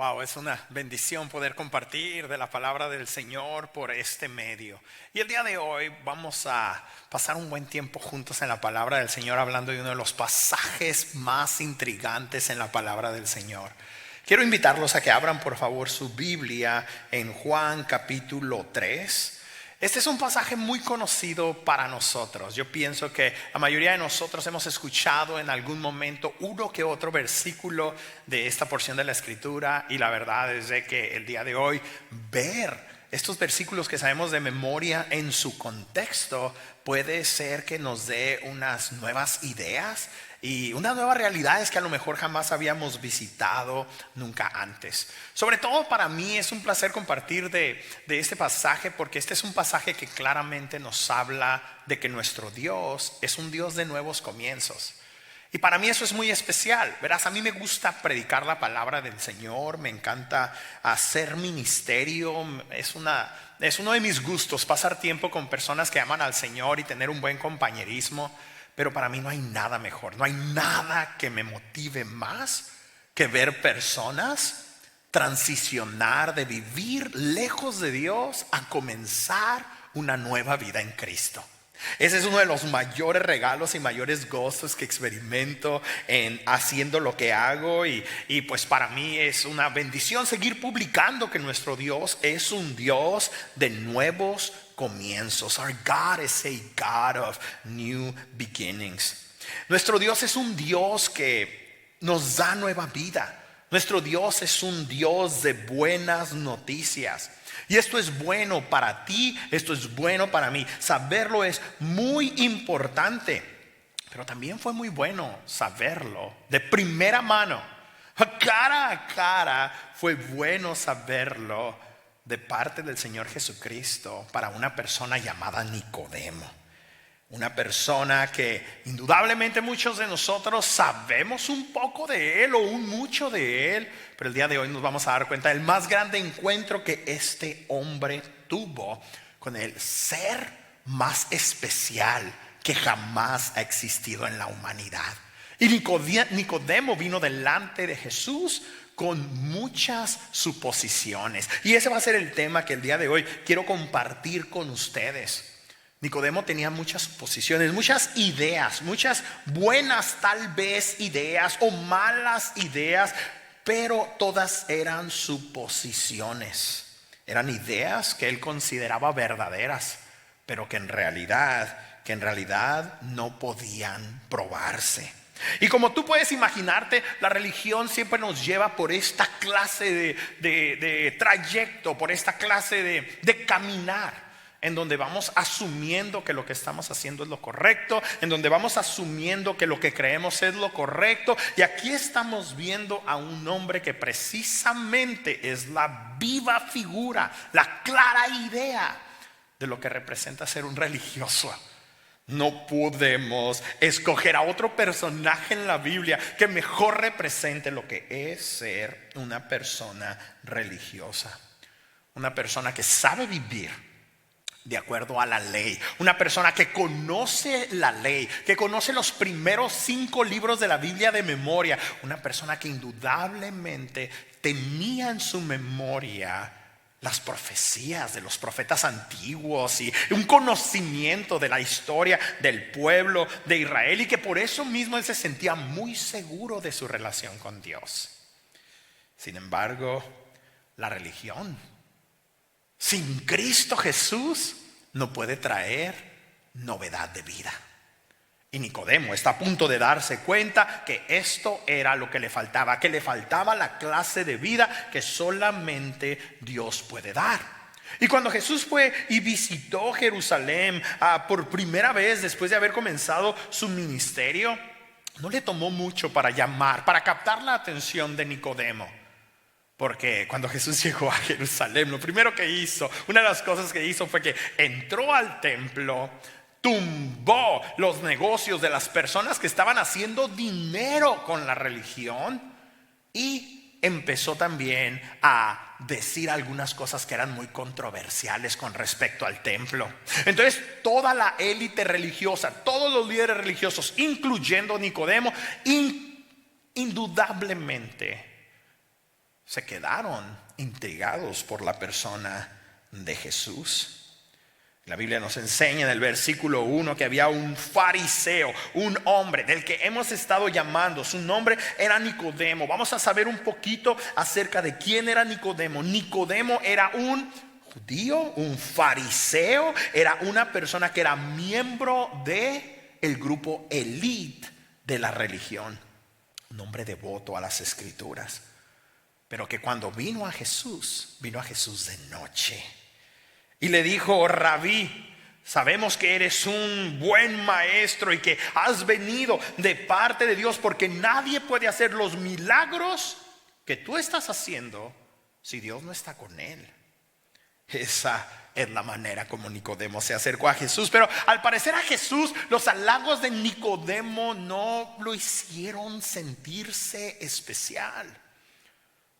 Wow, es una bendición poder compartir de la palabra del Señor por este medio. Y el día de hoy vamos a pasar un buen tiempo juntos en la palabra del Señor, hablando de uno de los pasajes más intrigantes en la palabra del Señor. Quiero invitarlos a que abran por favor su Biblia en Juan capítulo 3. Este es un pasaje muy conocido para nosotros. Yo pienso que la mayoría de nosotros hemos escuchado en algún momento uno que otro versículo de esta porción de la Escritura, y la verdad es de que el día de hoy ver estos versículos que sabemos de memoria en su contexto puede ser que nos dé unas nuevas ideas y unas nuevas realidades que a lo mejor jamás habíamos visitado nunca antes. Sobre todo para mí es un placer compartir de este pasaje, porque este es un pasaje que claramente nos habla de que nuestro Dios es un Dios de nuevos comienzos. Y para mí eso es muy especial. Verás, a mí me gusta predicar la palabra del Señor, me encanta hacer ministerio, es uno de mis gustos, pasar tiempo con personas que aman al Señor y tener un buen compañerismo. Pero para mí no hay nada mejor, no hay nada que me motive más que ver personas transicionar de vivir lejos de Dios a comenzar una nueva vida en Cristo. Ese es uno de los mayores regalos y mayores gozos que experimento en haciendo lo que hago, y pues para mí es una bendición seguir publicando que nuestro Dios es un Dios de nuevos comienzos. Our God is a God of new beginnings. Nuestro Dios es un Dios que nos da nueva vida. Nuestro Dios es un Dios de buenas noticias. Y esto es bueno para ti, esto es bueno para mí. Saberlo es muy importante, pero también fue muy bueno saberlo de primera mano, cara a cara. Fue bueno saberlo de parte del Señor Jesucristo para una persona llamada Nicodemo. Una persona que indudablemente muchos de nosotros sabemos un poco de él o un mucho de él, pero el día de hoy nos vamos a dar cuenta del más grande encuentro que este hombre tuvo con el ser más especial que jamás ha existido en la humanidad. Y Nicodemo vino delante de Jesús con muchas suposiciones, y ese va a ser el tema que el día de hoy quiero compartir con ustedes. Nicodemo tenía muchas suposiciones, muchas ideas, muchas buenas tal vez ideas o malas ideas, pero todas eran suposiciones. Eran ideas que él consideraba verdaderas, pero que en realidad no podían probarse. Y como tú puedes imaginarte, la religión siempre nos lleva por esta clase de trayecto, por esta clase de caminar, en donde vamos asumiendo que lo que estamos haciendo es lo correcto, en donde vamos asumiendo que lo que creemos es lo correcto. Y aquí estamos viendo a un hombre que precisamente es la viva figura, la clara idea de lo que representa ser un religioso. No podemos escoger a otro personaje en la Biblia que mejor represente lo que es ser una persona religiosa. Una persona que sabe vivir de acuerdo a la ley, una persona que conoce la ley, que conoce los primeros 5 libros de la Biblia de memoria, una persona que indudablemente tenía en su memoria las profecías de los profetas antiguos y un conocimiento de la historia del pueblo de Israel, y que por eso mismo él se sentía muy seguro de su relación con Dios. Sin embargo, la religión sin Cristo Jesús no puede traer novedad de vida. Y Nicodemo está a punto de darse cuenta que esto era lo que le faltaba, que le faltaba la clase de vida que solamente Dios puede dar. Y cuando Jesús fue y visitó Jerusalén por primera vez después de haber comenzado su ministerio, no le tomó mucho para captar la atención de Nicodemo. Porque cuando Jesús llegó a Jerusalén, lo primero que hizo, una de las cosas que hizo fue que entró al templo, tumbó los negocios de las personas que estaban haciendo dinero con la religión, y empezó también a decir algunas cosas que eran muy controversiales con respecto al templo. Entonces toda la élite religiosa, todos los líderes religiosos, incluyendo Nicodemo, indudablemente se quedaron intrigados por la persona de Jesús. La Biblia nos enseña en el versículo 1 que había un fariseo, un hombre del que hemos estado llamando. Su nombre era Nicodemo. Vamos a saber un poquito acerca de quién era Nicodemo. Nicodemo era un judío, un fariseo, era una persona que era miembro de el grupo élite de la religión, un hombre devoto a las escrituras, pero que cuando vino a Jesús de noche. Y le dijo: Rabí, sabemos que eres un buen maestro y que has venido de parte de Dios, porque nadie puede hacer los milagros que tú estás haciendo si Dios no está con él. Esa es la manera como Nicodemo se acercó a Jesús. Pero al parecer a Jesús los halagos de Nicodemo no lo hicieron sentirse especial.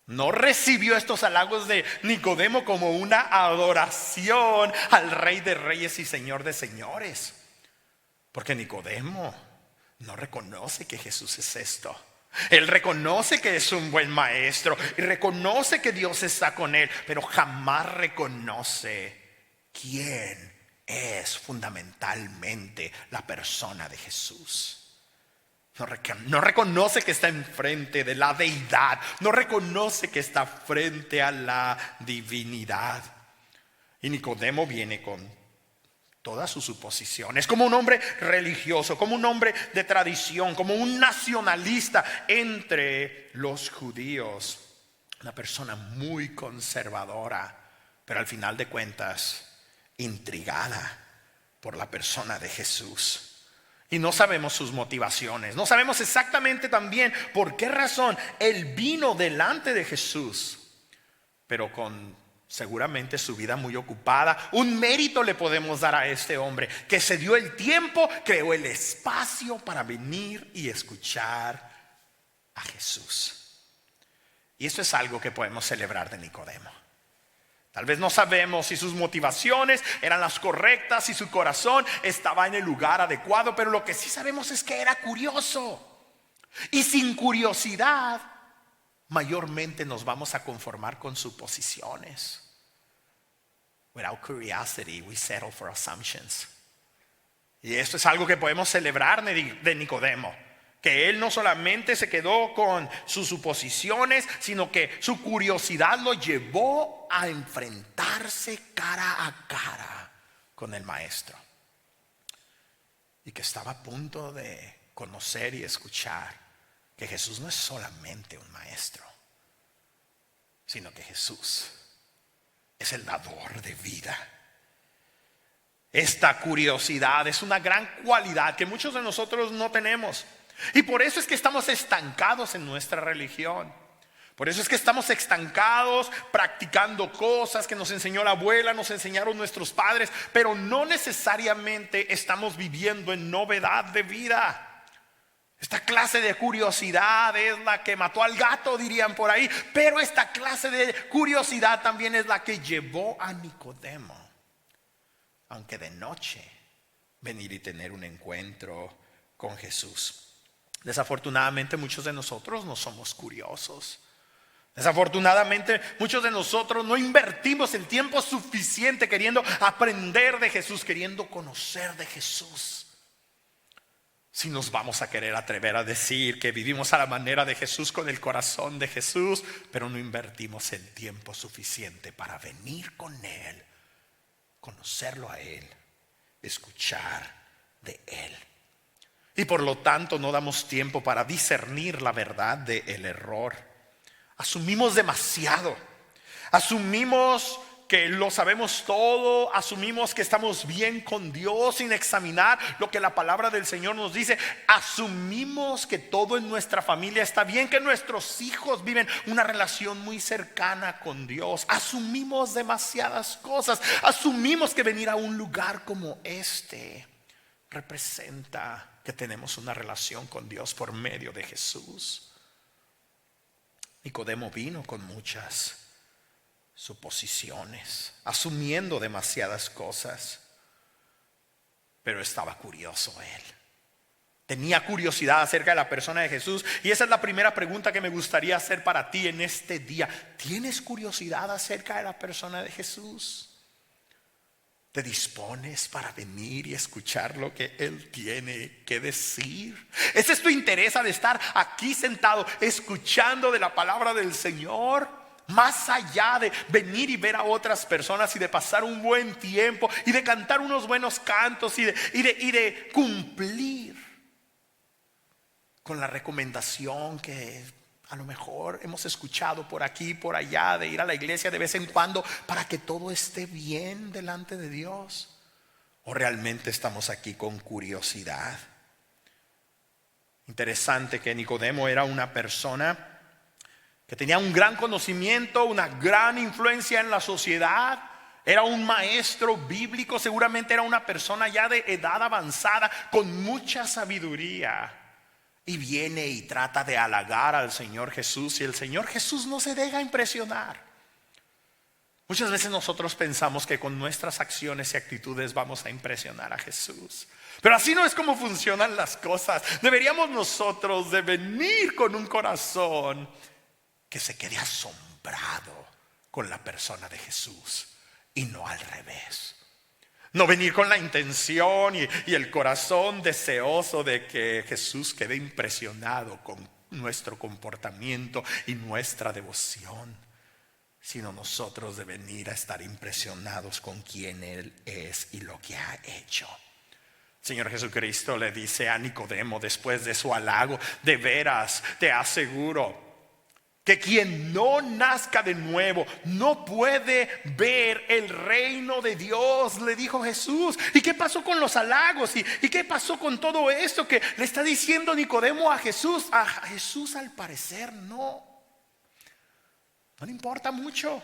No recibió estos halagos de Nicodemo como una adoración al Rey de Reyes y Señor de Señores, porque Nicodemo no reconoce que Jesús es esto. Él reconoce que es un buen maestro y reconoce que Dios está con él, pero jamás reconoce quién es fundamentalmente la persona de Jesús. No reconoce que está enfrente de la deidad. No reconoce que está frente a la divinidad. Y Nicodemo viene con todas sus suposiciones, como un hombre religioso, como un hombre de tradición, como un nacionalista entre los judíos. Una persona muy conservadora, pero al final de cuentas intrigada por la persona de Jesús. Y no sabemos sus motivaciones. No sabemos exactamente también por qué razón él vino delante de Jesús, pero con seguramente su vida muy ocupada. Un mérito le podemos dar a este hombre, que se dio el tiempo, creó el espacio para venir y escuchar a Jesús. Y esto es algo que podemos celebrar de Nicodemo. Tal vez no sabemos si sus motivaciones eran las correctas, si su corazón estaba en el lugar adecuado, pero lo que sí sabemos es que era curioso. Y sin curiosidad, mayormente nos vamos a conformar con suposiciones. Without curiosity, we settle for assumptions. Y esto es algo que podemos celebrar de Nicodemo. Que él no solamente se quedó con sus suposiciones, sino que su curiosidad lo llevó a enfrentarse cara a cara con el maestro. Y que estaba a punto de conocer y escuchar que Jesús no es solamente un maestro, sino que Jesús es el dador de vida. Esta curiosidad es una gran cualidad que muchos de nosotros no tenemos. Y por eso es que estamos estancados en nuestra religión. Por eso es que estamos estancados practicando cosas que nos enseñó la abuela, nos enseñaron nuestros padres, pero no necesariamente estamos viviendo en novedad de vida. Esta clase de curiosidad es la que mató al gato, dirían por ahí, pero esta clase de curiosidad también es la que llevó a Nicodemo, aunque de noche, venir y tener un encuentro con Jesús. Desafortunadamente muchos de nosotros no somos curiosos. Desafortunadamente muchos de nosotros no invertimos el tiempo suficiente queriendo aprender de Jesús, queriendo conocer de Jesús. Si nos vamos a querer atrever a decir que vivimos a la manera de Jesús, con el corazón de Jesús, pero no invertimos el tiempo suficiente para venir con Él, conocerlo a Él, escuchar de Él. Y por lo tanto no damos tiempo para discernir la verdad del error. Asumimos demasiado. Asumimos que lo sabemos todo. Asumimos que estamos bien con Dios sin examinar lo que la palabra del Señor nos dice. Asumimos que todo en nuestra familia está bien, que nuestros hijos viven una relación muy cercana con Dios. Asumimos demasiadas cosas. Asumimos que venir a un lugar como este representa que tenemos una relación con Dios por medio de Jesús. Nicodemo vino con muchas suposiciones, asumiendo demasiadas cosas, pero estaba curioso él. Tenía curiosidad acerca de la persona de Jesús. Y esa es la primera pregunta que me gustaría hacer para ti en este día. ¿Tienes curiosidad acerca de la persona de Jesús? ¿Te dispones para venir y escuchar lo que Él tiene que decir? ¿Ese es tu interés al estar aquí sentado escuchando de la palabra del Señor? Más allá de venir y ver a otras personas y de pasar un buen tiempo y de cantar unos buenos cantos y de cumplir con la recomendación que a lo mejor hemos escuchado por aquí y por allá, de ir a la iglesia de vez en cuando para que todo esté bien delante de Dios. ¿O realmente estamos aquí con curiosidad? Interesante que Nicodemo era una persona que tenía un gran conocimiento, una gran influencia en la sociedad. Era un maestro bíblico, seguramente era una persona ya de edad avanzada, con mucha sabiduría. Y viene y trata de halagar al Señor Jesús, y el Señor Jesús no se deja impresionar. Muchas veces nosotros pensamos que con nuestras acciones y actitudes vamos a impresionar a Jesús, pero así no es como funcionan las cosas. Deberíamos nosotros de venir con un corazón que se quede asombrado con la persona de Jesús, y no al revés. No venir con la intención y el corazón deseoso de que Jesús quede impresionado con nuestro comportamiento y nuestra devoción, sino nosotros de venir a estar impresionados con quién Él es y lo que ha hecho. Señor Jesucristo le dice a Nicodemo después de su halago: de veras te aseguro que quien no nazca de nuevo no puede ver el reino de Dios, le dijo Jesús. ¿Y qué pasó con los halagos? ¿Y qué pasó con todo esto que le está diciendo Nicodemo a Jesús? A Jesús al parecer no le importa mucho.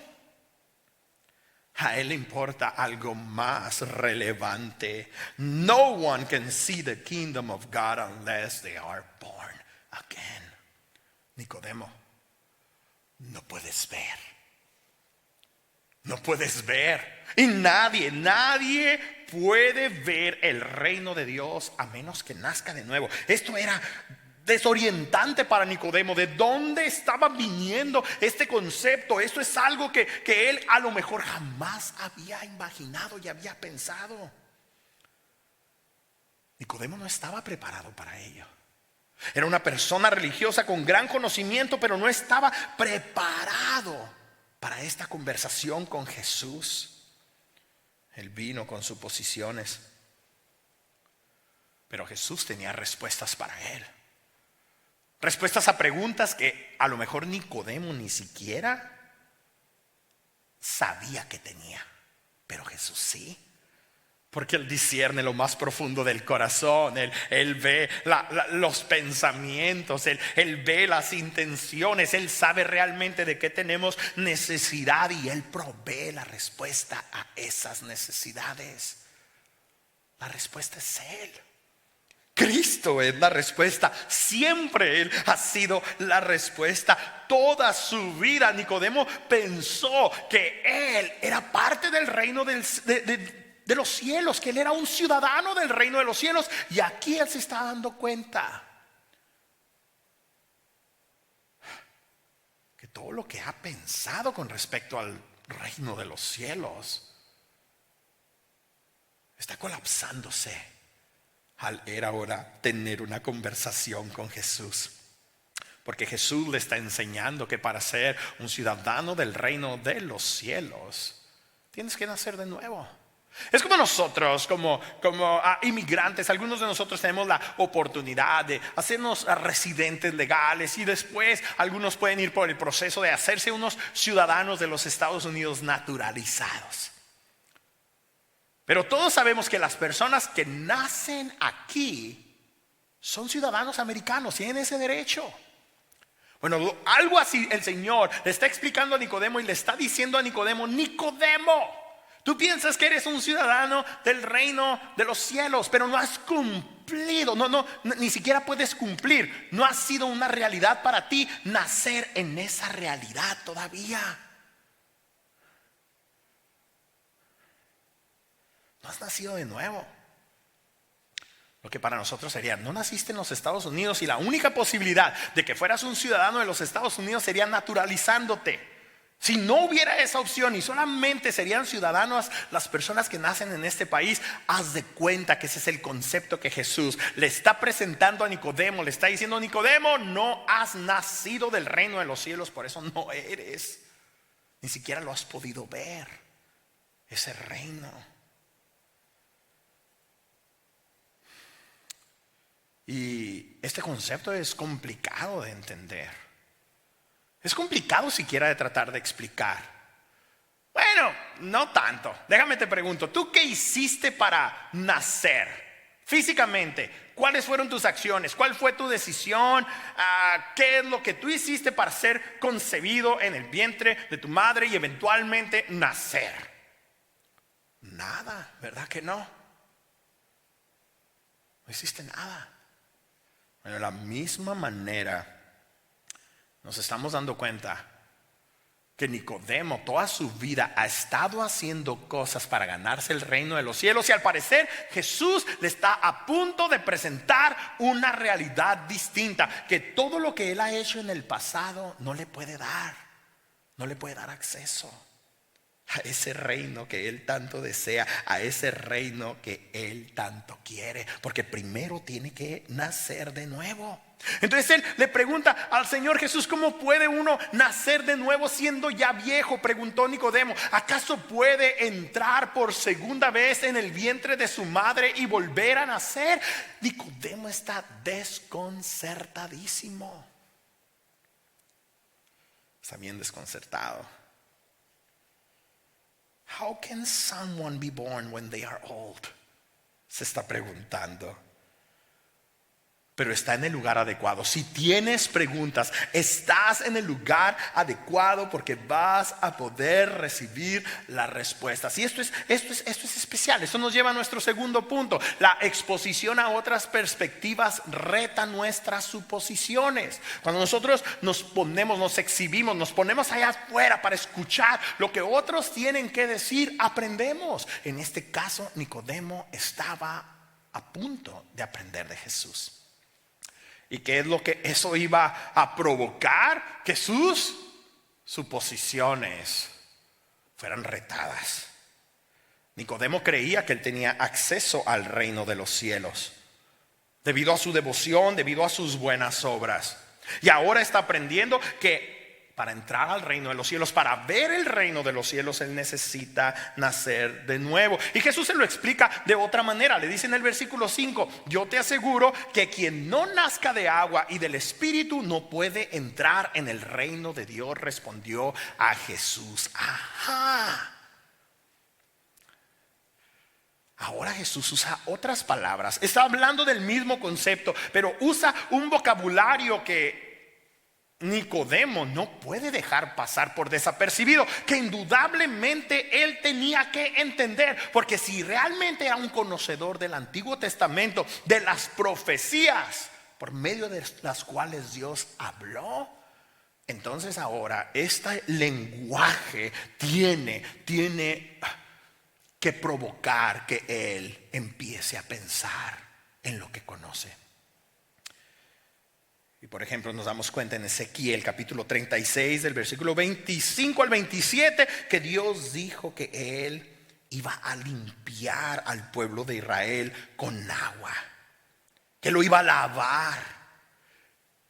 A Él le importa algo más relevante. No one can see the kingdom of God unless they are born again. Nicodemo, no puedes ver. Y nadie puede ver el reino de Dios a menos que nazca de nuevo. Esto era desorientante para Nicodemo. ¿De dónde estaba viniendo este concepto? Esto es algo que él a lo mejor jamás había imaginado y había pensado. Nicodemo no estaba preparado para ello. Era una persona religiosa con gran conocimiento, pero no estaba preparado para esta conversación con Jesús. Él vino con suposiciones, pero Jesús tenía respuestas para él. Respuestas a preguntas que a lo mejor Nicodemo ni siquiera sabía que tenía, pero Jesús sí. Porque Él discierne lo más profundo del corazón. Él ve los pensamientos, Él ve las intenciones. Él sabe realmente de qué tenemos necesidad, y Él provee la respuesta a esas necesidades. La respuesta es Él. Cristo es la respuesta. Siempre Él ha sido la respuesta. Toda su vida Nicodemo pensó que Él era parte del reino de los cielos, que Él era un ciudadano del reino de los cielos. Y aquí Él se está dando cuenta que todo lo que ha pensado con respecto al reino de los cielos está colapsándose al él ahora tener una conversación con Jesús. Porque Jesús le está enseñando que para ser un ciudadano del reino de los cielos tienes que nacer de nuevo. Es como nosotros, como inmigrantes. Algunos de nosotros tenemos la oportunidad de hacernos residentes legales, y después algunos pueden ir por el proceso de hacerse unos ciudadanos de los Estados Unidos naturalizados. Pero todos sabemos que las personas que nacen aquí son ciudadanos americanos, tienen ese derecho. Bueno, algo así el Señor le está explicando a Nicodemo, y le está diciendo a Nicodemo: Nicodemo, tú piensas que eres un ciudadano del reino de los cielos, pero no has cumplido, ni siquiera puedes cumplir. No ha sido una realidad para ti nacer en esa realidad todavía. No has nacido de nuevo. Lo que para nosotros sería: no naciste en los Estados Unidos y la única posibilidad de que fueras un ciudadano de los Estados Unidos sería naturalizándote. Si no hubiera esa opción y solamente serían ciudadanos las personas que nacen en este país, haz de cuenta que ese es el concepto que Jesús le está presentando a Nicodemo. Le está diciendo: Nicodemo, no has nacido del reino de los cielos, por eso no eres, ni siquiera lo has podido ver, ese reino. Y este concepto es complicado de entender. Es complicado siquiera de tratar de explicar. Bueno, no tanto. Déjame te pregunto, ¿tú qué hiciste para nacer? Físicamente, ¿cuáles fueron tus acciones? ¿Cuál fue tu decisión? ¿Qué es lo que tú hiciste para ser concebido en el vientre de tu madre y eventualmente nacer? Nada, ¿verdad que no? No hiciste nada. Bueno, de la misma manera nos estamos dando cuenta que Nicodemo toda su vida ha estado haciendo cosas para ganarse el reino de los cielos, y al parecer Jesús le está a punto de presentar una realidad distinta, que todo lo que él ha hecho en el pasado no le puede dar acceso a ese reino que él tanto desea, a ese reino que él tanto quiere, porque primero tiene que nacer de nuevo. Entonces él le pregunta al Señor Jesús: ¿cómo puede uno nacer de nuevo siendo ya viejo? Preguntó Nicodemo. ¿Acaso puede entrar por segunda vez en el vientre de su madre y volver a nacer? Nicodemo está desconcertadísimo. Está bien desconcertado. How can someone be born when they are old? Se está preguntando. Pero está en el lugar adecuado. Si tienes preguntas, estás en el lugar adecuado, porque vas a poder recibir las respuestas. Y esto es especial. Esto nos lleva a nuestro segundo punto. La exposición a otras perspectivas reta nuestras suposiciones. Cuando nosotros nos exhibimos, nos ponemos allá afuera para escuchar lo que otros tienen que decir, aprendemos. En este caso, Nicodemo estaba a punto de aprender de Jesús. ¿Y qué es lo que eso iba a provocar? Que sus suposiciones fueran retadas. Nicodemo creía que él tenía acceso al reino de los cielos debido a su devoción, debido a sus buenas obras. Y ahora está aprendiendo que para entrar al reino de los cielos, para ver el reino de los cielos, él necesita nacer de nuevo. Y Jesús se lo explica de otra manera. Le dice en el versículo 5: yo te aseguro que quien no nazca de agua y del Espíritu no puede entrar en el reino de Dios. Respondió a Jesús. Ajá. Ahora Jesús usa otras palabras. Está hablando del mismo concepto, pero usa un vocabulario que Nicodemo no puede dejar pasar por desapercibido, que indudablemente él tenía que entender, porque si realmente era un conocedor del Antiguo Testamento, de las profecías por medio de las cuales Dios habló, entonces ahora este lenguaje tiene que provocar que él empiece a pensar en lo que conoce. Y por ejemplo nos damos cuenta en Ezequiel capítulo 36 del versículo 25 al 27 que Dios dijo que él iba a limpiar al pueblo de Israel con agua, que lo iba a lavar,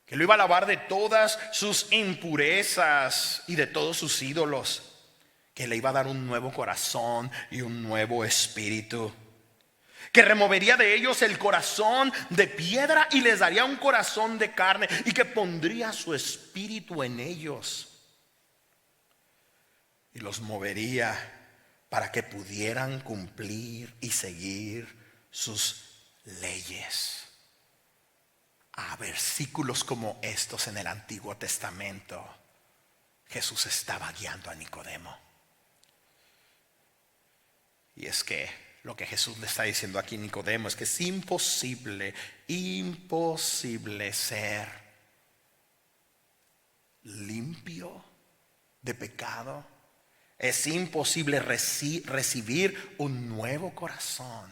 que lo iba a lavar de todas sus impurezas y de todos sus ídolos, que le iba a dar un nuevo corazón y un nuevo espíritu, que removería de ellos el corazón de piedra y les daría un corazón de carne, y que pondría su espíritu en ellos y los movería para que pudieran cumplir y seguir sus leyes. A versículos como estos en el Antiguo Testamento, Jesús estaba guiando a Nicodemo. Y es que lo que Jesús le está diciendo aquí a Nicodemo es que es imposible ser limpio de pecado. Es imposible recibir un nuevo corazón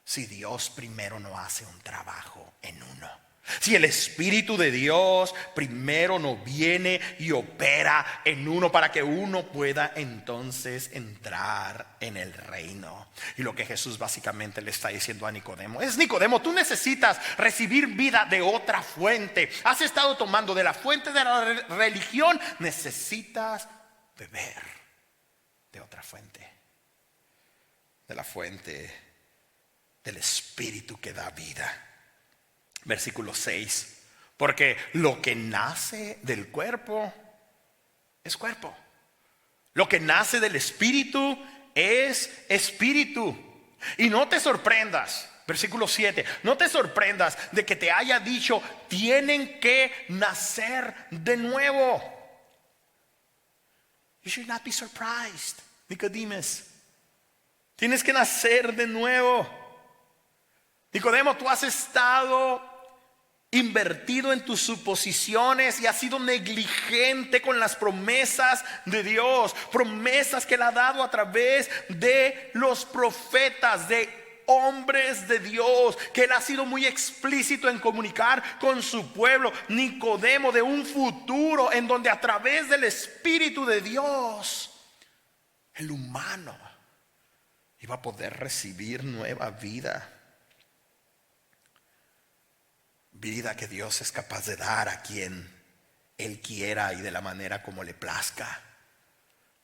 si Dios primero no hace un trabajo en uno. Si el Espíritu de Dios primero no viene y opera en uno para que uno pueda entonces entrar en el reino. Y lo que Jesús básicamente le está diciendo a Nicodemo es: Nicodemo, tú necesitas recibir vida de otra fuente. Has estado tomando de la fuente de la religión, necesitas beber de otra fuente, de la fuente del Espíritu que da vida. Versículo 6. Porque lo que nace del cuerpo es cuerpo. Lo que nace del espíritu es espíritu. Y no te sorprendas, versículo 7, no te sorprendas de que te haya dicho: tienen que nacer de nuevo. You should not be surprised, Nicodemus. Tienes que nacer de nuevo. Nicodemo, tú has estado invertido en tus suposiciones y has sido negligente con las promesas de Dios, promesas que Él ha dado a través de los profetas, de hombres de Dios, que Él ha sido muy explícito en comunicar con su pueblo. Nicodemo, de un futuro en donde a través del Espíritu de Dios el humano iba a poder recibir nueva vida. Vida que Dios es capaz de dar a quien Él quiera y de la manera como le plazca.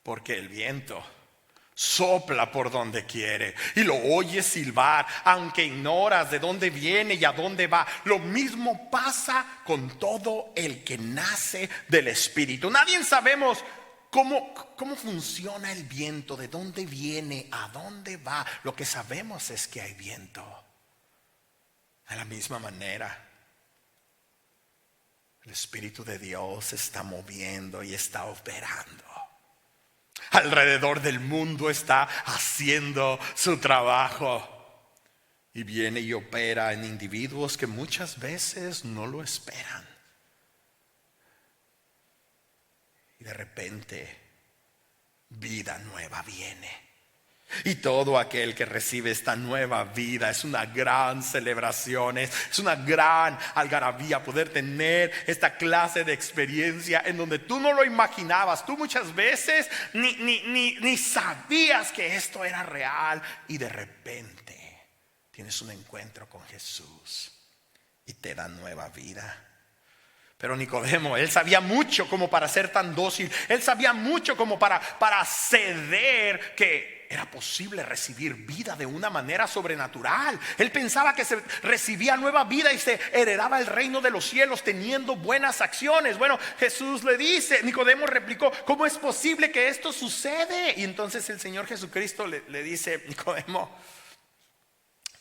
Porque el viento sopla por donde quiere y lo oyes silbar, aunque ignoras de dónde viene y a dónde va. Lo mismo pasa con todo el que nace del Espíritu. Nadie sabemos cómo funciona el viento, de dónde viene, a dónde va. Lo que sabemos es que hay viento. De la misma manera, el Espíritu de Dios se está moviendo y está operando. Alrededor del mundo está haciendo su trabajo. Y viene y opera en individuos que muchas veces no lo esperan. Y de repente, vida nueva viene. Y todo aquel que recibe esta nueva vida es una gran celebración, es una gran algarabía poder tener esta clase de experiencia en donde tú no lo imaginabas. Tú muchas veces ni sabías que esto era real, y de repente tienes un encuentro con Jesús y te da nueva vida. Pero Nicodemo, él sabía mucho como para ser tan dócil. Él sabía mucho como para ceder que era posible recibir vida de una manera sobrenatural. Él pensaba que se recibía nueva vida y se heredaba el reino de los cielos teniendo buenas acciones. Bueno, Jesús le dice, Nicodemo replicó: ¿cómo es posible que esto sucede? Y entonces el Señor Jesucristo le dice: Nicodemo,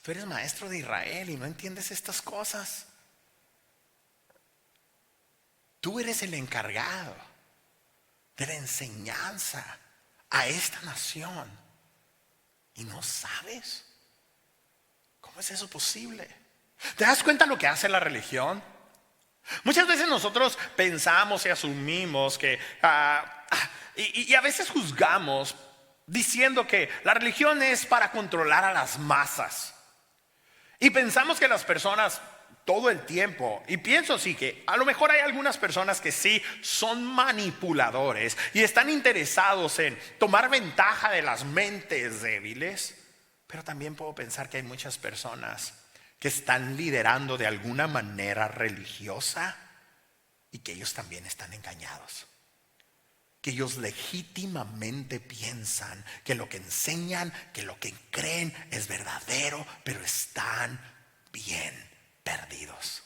tú eres maestro de Israel y no entiendes estas cosas. Tú eres el encargado de la enseñanza a esta nación y no sabes. ¿Cómo es eso posible? ¿Te das cuenta lo que hace la religión? Muchas veces nosotros pensamos y asumimos que y a veces juzgamos diciendo que la religión es para controlar a las masas. Y pensamos que las personas todo el tiempo, y pienso sí que a lo mejor hay algunas personas que sí son manipuladores y están interesados en tomar ventaja de las mentes débiles, pero también puedo pensar que hay muchas personas que están liderando de alguna manera religiosa y que ellos también están engañados, que ellos legítimamente piensan que lo que enseñan, que lo que creen es verdadero, pero están bien perdidos.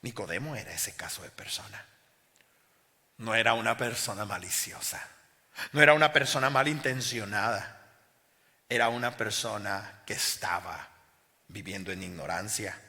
Nicodemo era ese caso de persona. No era una persona maliciosa, no era una persona malintencionada, era una persona que estaba viviendo en ignorancia.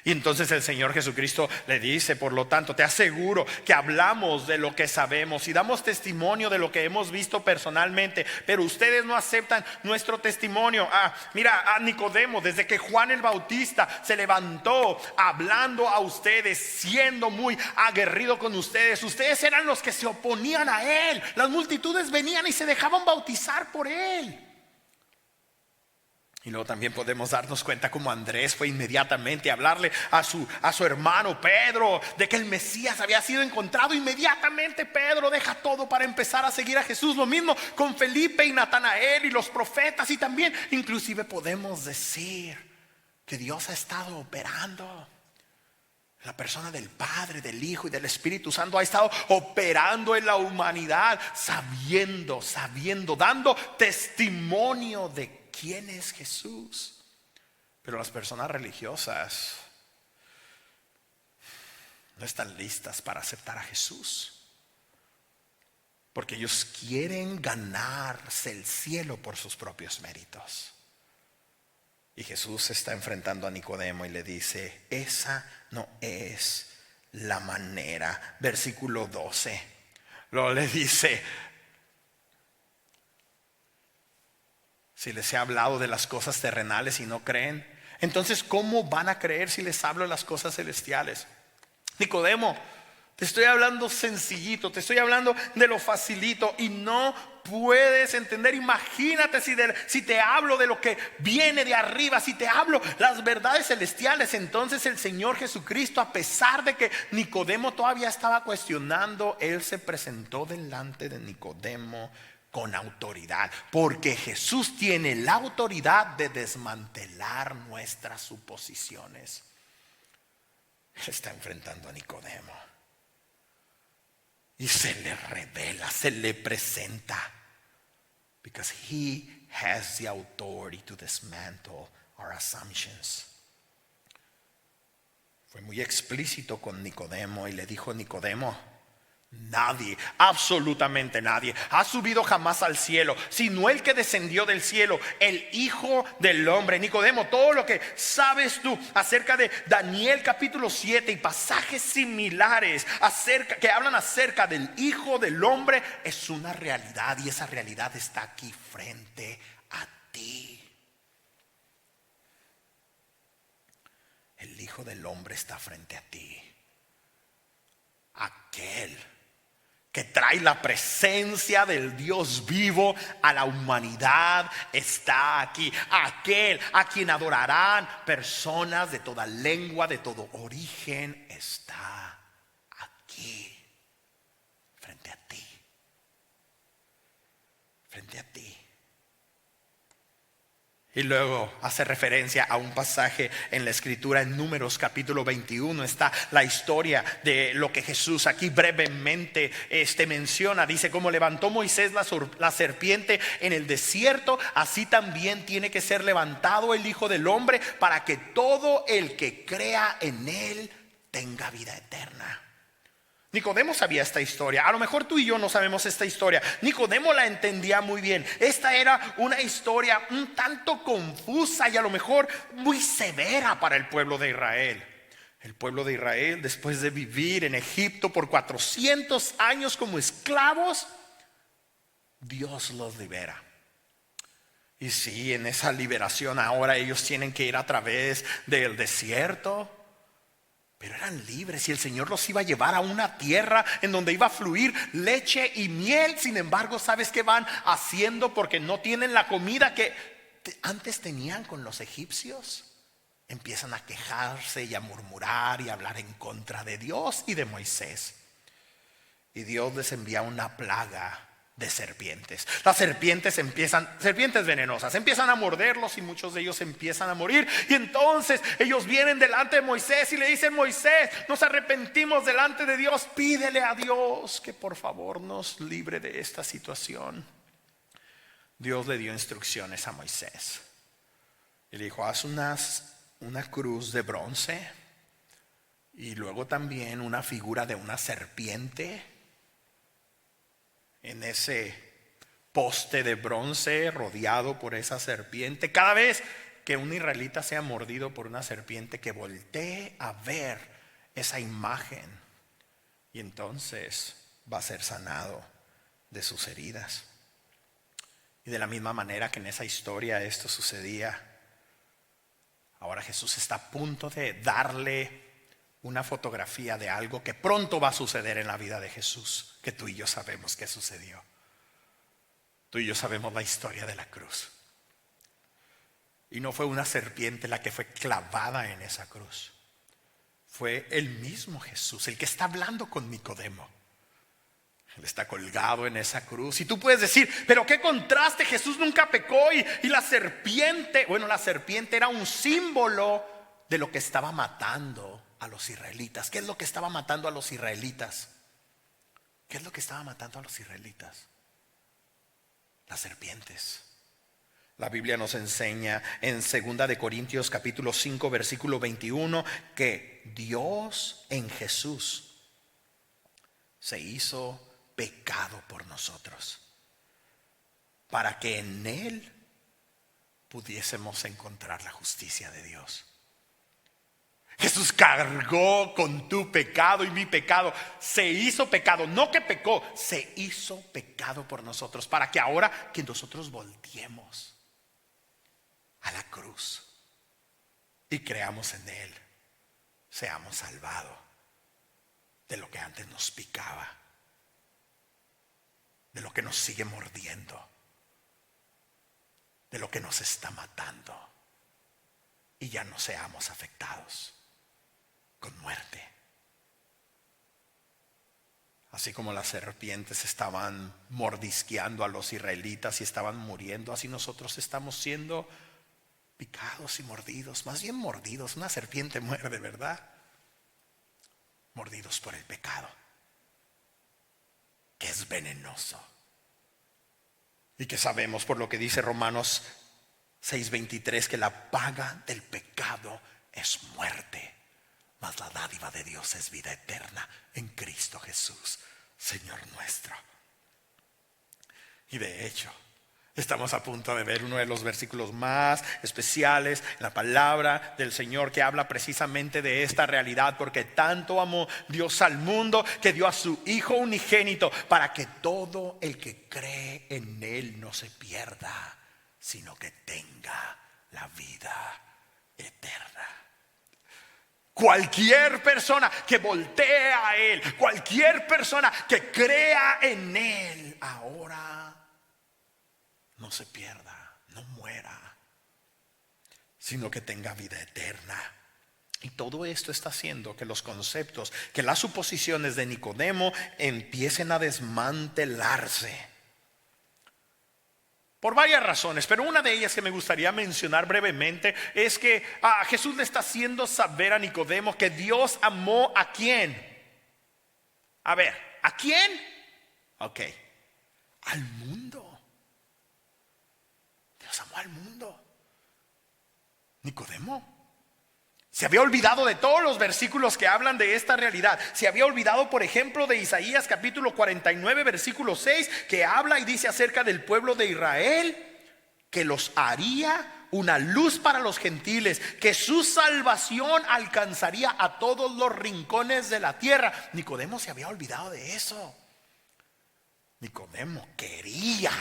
Y entonces el Señor Jesucristo le dice: por lo tanto, te aseguro que hablamos de lo que sabemos y damos testimonio de lo que hemos visto personalmente, pero ustedes no aceptan nuestro testimonio. Mira a Nicodemo, desde que Juan el Bautista se levantó hablando a ustedes, siendo muy aguerrido con ustedes, ustedes eran los que se oponían a él. Las multitudes venían y se dejaban bautizar por él. Y luego también podemos darnos cuenta como Andrés fue inmediatamente a hablarle a su hermano Pedro de que el Mesías había sido encontrado. Inmediatamente Pedro deja todo para empezar a seguir a Jesús. Lo mismo con Felipe y Natanael y los profetas. Y también inclusive podemos decir que Dios ha estado operando. La persona del Padre, del Hijo y del Espíritu Santo ha estado operando en la humanidad, sabiendo, dando testimonio de quién es Jesús. Pero las personas religiosas no están listas para aceptar a Jesús, porque ellos quieren ganarse el cielo por sus propios méritos. Y Jesús está enfrentando a Nicodemo y le dice: esa no es la manera. Versículo 12. Luego le dice: si les he hablado de las cosas terrenales y no creen, entonces ¿cómo van a creer si les hablo de las cosas celestiales? Nicodemo, te estoy hablando sencillito, te estoy hablando de lo facilito y no puedes entender. Imagínate si te hablo de lo que viene de arriba, si te hablo las verdades celestiales. Entonces el Señor Jesucristo, a pesar de que Nicodemo todavía estaba cuestionando, Él se presentó delante de Nicodemo con autoridad, porque Jesús tiene la autoridad de desmantelar nuestras suposiciones. Él está enfrentando a Nicodemo y se le revela, se le presenta, because he has the authority to dismantle our assumptions. Fue muy explícito con Nicodemo y le dijo: Nicodemo, nadie, absolutamente nadie, ha subido jamás al cielo, sino el que descendió del cielo, el Hijo del Hombre. Nicodemo, todo lo que sabes tú acerca de Daniel capítulo 7 y pasajes similares que hablan acerca del Hijo del Hombre es una realidad, y esa realidad está aquí frente a ti. El Hijo del Hombre está frente a ti. Aquel que trae la presencia del Dios vivo a la humanidad está aquí. Aquel a quien adorarán personas de toda lengua, de todo origen, está aquí, frente a ti. Frente a ti. Y luego hace referencia a un pasaje en la escritura en Números capítulo 21. Está la historia de lo que Jesús aquí brevemente menciona. Dice: como levantó Moisés la serpiente en el desierto, así también tiene que ser levantado el Hijo del Hombre, para que todo el que crea en él tenga vida eterna. Nicodemo sabía esta historia. A lo mejor tú y yo no sabemos esta historia. Nicodemo la entendía muy bien. Esta era una historia un tanto confusa y a lo mejor muy severa para el pueblo de Israel. El pueblo de Israel, después de vivir en Egipto por 400 años como esclavos, Dios los libera. Y sí, en esa liberación ahora ellos tienen que ir a través del desierto. Pero eran libres y el Señor los iba a llevar a una tierra en donde iba a fluir leche y miel. Sin embargo, ¿sabes qué van haciendo? Porque no tienen la comida que antes tenían con los egipcios. Empiezan a quejarse y a murmurar y a hablar en contra de Dios y de Moisés. Y Dios les envía una plaga de serpientes. Las serpientes venenosas, empiezan a morderlos y muchos de ellos empiezan a morir. Y entonces ellos vienen delante de Moisés y le dicen: Moisés, nos arrepentimos delante de Dios, pídele a Dios que por favor nos libre de esta situación. Dios le dio instrucciones a Moisés y le dijo: haz una cruz de bronce y luego también una figura de una serpiente en ese poste de bronce rodeado por esa serpiente. Cada vez que un israelita sea mordido por una serpiente, que voltee a ver esa imagen y entonces va a ser sanado de sus heridas. Y de la misma manera que en esa historia esto sucedía, ahora Jesús está a punto de darle una fotografía de algo que pronto va a suceder en la vida de Jesús, que tú y yo sabemos que sucedió. Tú y yo sabemos la historia de la cruz. Y no fue una serpiente la que fue clavada en esa cruz. Fue el mismo Jesús, el que está hablando con Nicodemo. Él está colgado en esa cruz. Y tú puedes decir, pero qué contraste, Jesús nunca pecó y la serpiente, bueno, la serpiente era un símbolo de lo que estaba matando a los israelitas. ¿Qué es lo que estaba matando a los israelitas? ¿Qué es lo que estaba matando a los israelitas? Las serpientes. La Biblia nos enseña en 2 de Corintios capítulo 5 versículo 21 que Dios en Jesús se hizo pecado por nosotros para que en Él pudiésemos encontrar la justicia de Dios. Jesús cargó con tu pecado y mi pecado. Se hizo pecado, no que pecó, se hizo pecado por nosotros para que ahora que nosotros volteemos a la cruz y creamos en Él, seamos salvados de lo que antes nos picaba, de lo que nos sigue mordiendo, de lo que nos está matando, y ya no seamos afectados con muerte. Así como las serpientes estaban mordisqueando a los israelitas y estaban muriendo, así nosotros estamos siendo picados y mordidos, más bien mordidos. Una serpiente muerde, ¿verdad? Mordidos por el pecado, que es venenoso y que sabemos por lo que dice Romanos 6:23 que la paga del pecado es muerte, mas la dádiva de Dios es vida eterna en Cristo Jesús, Señor nuestro. Y de hecho, estamos a punto de ver uno de los versículos más especiales en la palabra del Señor que habla precisamente de esta realidad, porque tanto amó Dios al mundo que dio a su Hijo unigénito para que todo el que cree en Él no se pierda, sino que tenga la vida eterna. Cualquier persona que voltee a Él, cualquier persona que crea en Él, ahora no se pierda, no muera, sino que tenga vida eterna. Y todo esto está haciendo que los conceptos, que las suposiciones de Nicodemo empiecen a desmantelarse. Por varias razones, pero una de ellas que me gustaría mencionar brevemente es que Jesús le está haciendo saber a Nicodemo que Dios amó ¿a quién? A ver, ¿a quién? Ok, al mundo. Dios amó al mundo. Nicodemo se había olvidado de todos los versículos que hablan de esta realidad. Se había olvidado, por ejemplo, de Isaías capítulo 49 versículo 6, que habla y dice acerca del pueblo de Israel, que los haría una luz para los gentiles, que su salvación alcanzaría a todos los rincones de la tierra. Nicodemo se había olvidado de eso. Nicodemo quería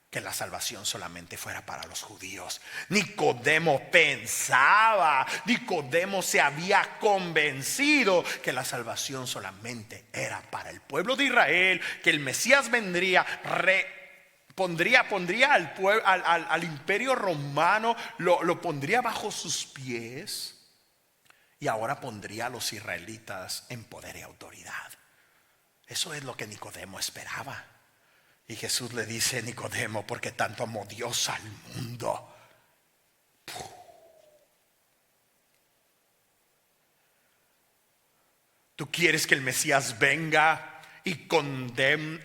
que la salvación solamente fuera para los judíos. Nicodemo pensaba, Nicodemo se había convencido que la salvación solamente era para el pueblo de Israel, que el Mesías vendría, pondría al imperio romano, lo pondría bajo sus pies, y ahora pondría a los israelitas en poder y autoridad. Eso es lo que Nicodemo esperaba. Y Jesús le dice: Nicodemo, porque tanto amó Dios al mundo. Tú quieres que el Mesías venga y condene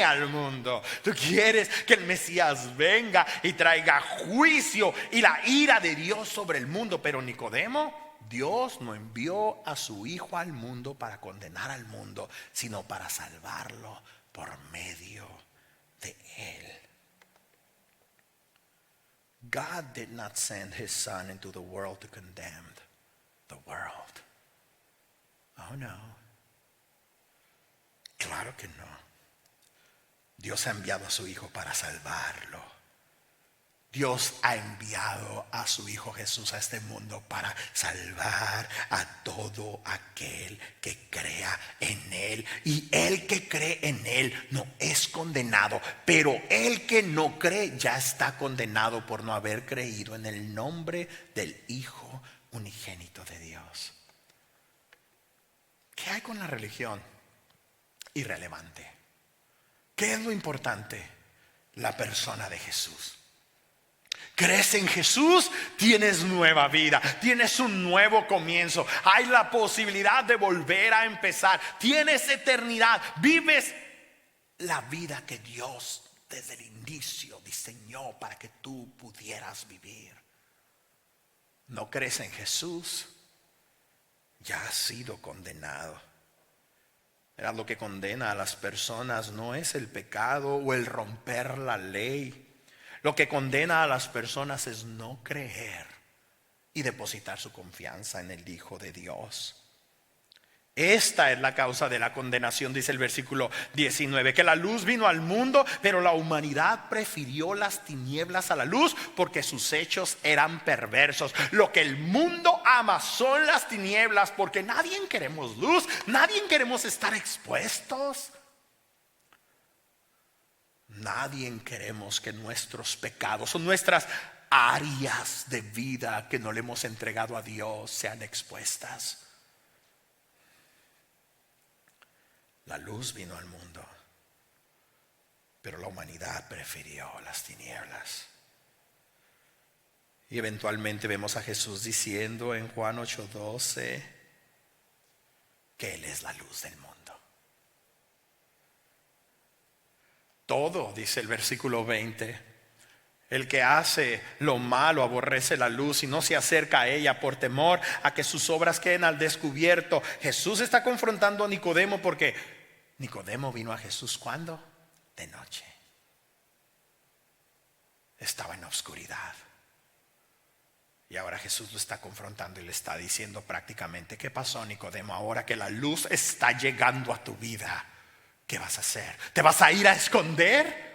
al mundo. Tú quieres que el Mesías venga y traiga juicio y la ira de Dios sobre el mundo. Pero Nicodemo, Dios no envió a su Hijo al mundo para condenar al mundo, sino para salvarlo por medio de Él. God did not send His Son into the world to condemn the world. Oh no. Claro que no. Dios ha enviado a su Hijo para salvarlo. Dios ha enviado a su Hijo Jesús a este mundo para salvar a todo aquel que crea en Él. Y el que cree en Él no es condenado, pero el que no cree ya está condenado por no haber creído en el nombre del Hijo unigénito de Dios. ¿Qué hay con la religión? Irrelevante. ¿Qué es lo importante? La persona de Jesús. Crees en Jesús, tienes nueva vida, tienes un nuevo comienzo, hay la posibilidad de volver a empezar, tienes eternidad, vives la vida que Dios desde el inicio diseñó para que tú pudieras vivir. No crees en Jesús, ya has sido condenado. Verás, lo que condena a las personas no es el pecado o el romper la ley. Lo que condena a las personas es no creer y depositar su confianza en el Hijo de Dios. Esta es la causa de la condenación, dice el versículo 19, que la luz vino al mundo, pero la humanidad prefirió las tinieblas a la luz porque sus hechos eran perversos. Lo que el mundo ama son las tinieblas, porque nadie queremos luz, nadie queremos estar expuestos. Nadie queremos que nuestros pecados o nuestras áreas de vida que no le hemos entregado a Dios sean expuestas. La luz vino al mundo, pero la humanidad prefirió las tinieblas. Y eventualmente vemos a Jesús diciendo en Juan 8:12 que Él es la luz del mundo. Todo, dice el versículo 20, el que hace lo malo aborrece la luz y no se acerca a ella por temor a que sus obras queden al descubierto. Jesús está confrontando a Nicodemo porque Nicodemo vino a Jesús ¿cuándo? De noche. Estaba en la oscuridad. Y ahora Jesús lo está confrontando y le está diciendo prácticamente: ¿qué pasó, Nicodemo? Ahora que la luz está llegando a tu vida, ¿qué vas a hacer? ¿Te vas a ir a esconder?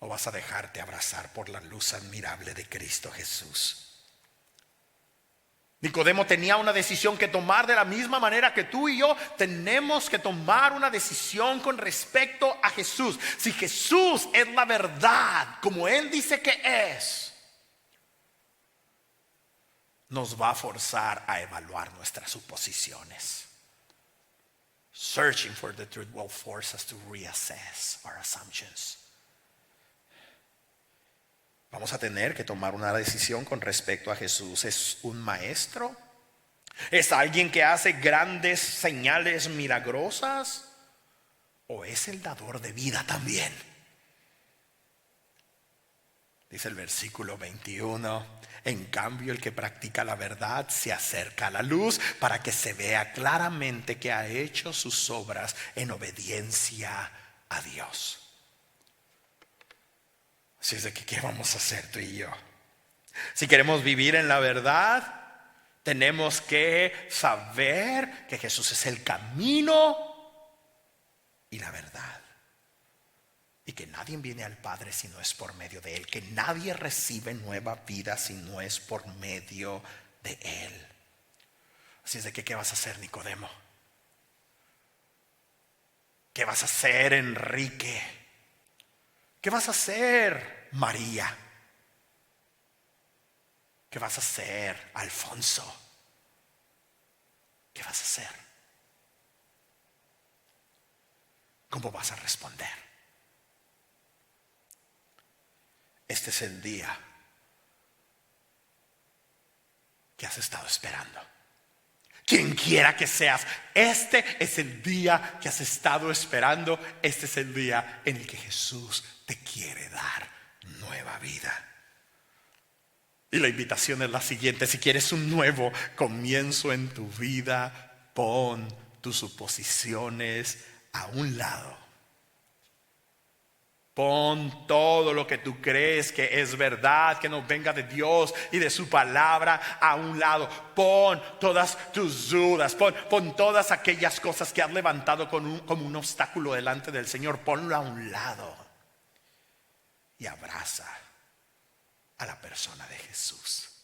¿O vas a dejarte abrazar por la luz admirable de Cristo Jesús? Nicodemo tenía una decisión que tomar de la misma manera que tú y yo tenemos que tomar una decisión con respecto a Jesús. Si Jesús es la verdad, como Él dice que es, nos va a forzar a evaluar nuestras suposiciones. Searching for the truth will force us to reassess our assumptions. Vamos a tener que tomar una decisión con respecto a Jesús. ¿Es un maestro? ¿Es alguien que hace grandes señales milagrosas? ¿O es el dador de vida también? Dice el versículo 21: en cambio, el que practica la verdad se acerca a la luz para que se vea claramente que ha hecho sus obras en obediencia a Dios. Así es de que, ¿qué vamos a hacer tú y yo? Si queremos vivir en la verdad, tenemos que saber que Jesús es el camino y la verdad. Y que nadie viene al Padre si no es por medio de Él. Que nadie recibe nueva vida si no es por medio de Él. Así es de que, ¿qué vas a hacer, Nicodemo? ¿Qué vas a hacer, Enrique? ¿Qué vas a hacer, María? ¿Qué vas a hacer, Alfonso? ¿Qué vas a hacer? ¿Cómo vas a responder? Este es el día que has estado esperando. Quien quiera que seas, este es el día que has estado esperando. Este es el día en el que Jesús te quiere dar nueva vida. Y la invitación es la siguiente: si quieres un nuevo comienzo en tu vida, pon tus suposiciones a un lado. Pon todo lo que tú crees que es verdad, que no venga de Dios y de su palabra, a un lado. Pon todas tus dudas, pon todas aquellas cosas que has levantado como un obstáculo delante del Señor. Ponlo a un lado. y abraza a la persona de Jesús.